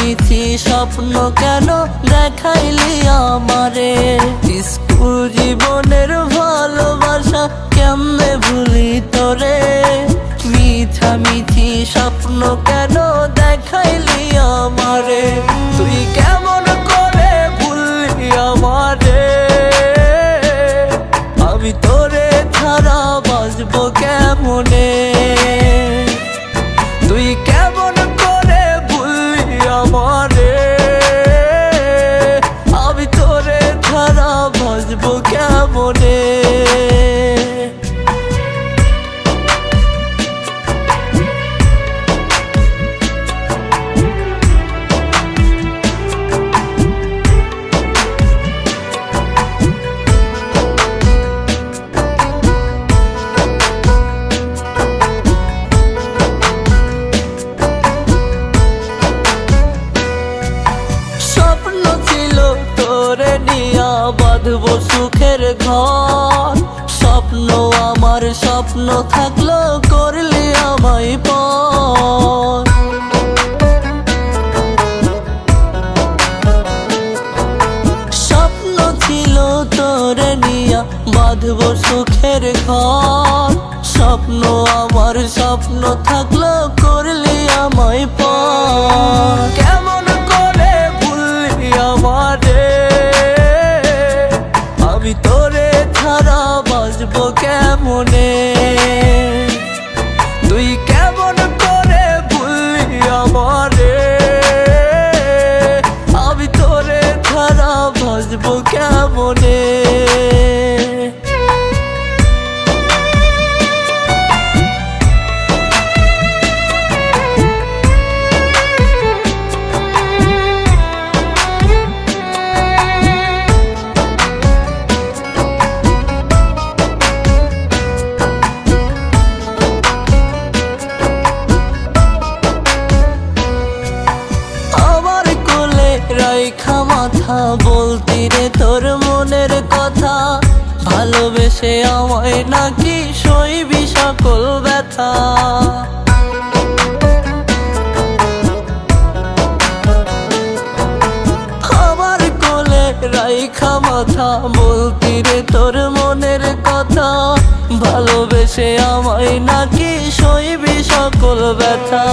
মিথি স্বপ্ন কেন দেখাইলি আমারে? স্কুল জীবনের ভালোবাসা কেমনে ভুলি তোরে? মিথা মিথি স্বপ্ন কেন দেখাইলি আমারে? তুই কেমন করে ভুললি আমারে? আমি তোরে ছাড়া বাঁচবো কেমনে? তুই কেমন করে ভুললি আমারে? আমি তোরে ছাড়া বাঁচবো কেমনে? তোরে নিয়া বাঁধবো সুখের ঘর। স্বপ্ন আমার স্বপ্ন থাকলো করলি আমায় পর। স্বপ্ন ছিল তোরে নিয়া বাঁধবো সুখের ঘর। স্বপ্ন আমার স্বপ্ন থাকলো করলি আমায় পর। কেমন করে ভুললি আমারে? আমি তোরে ছাড়া বাঁচবো কেমনে? তুই কেমন করে ভুললি আমারে? আমি তোরে ছাড়া বাঁচবো কেমনে? রাইখা মাথা বলতি রে তোর মনের কথা। ভালোবেসে আমায় নাকি সইবি সকল ব্যথা। আমার কোলে রাইখা মাথা বলতি রে তোর মনের কথা। ভালোবেসে আমায় নাকি সইবি সকল ব্যথা।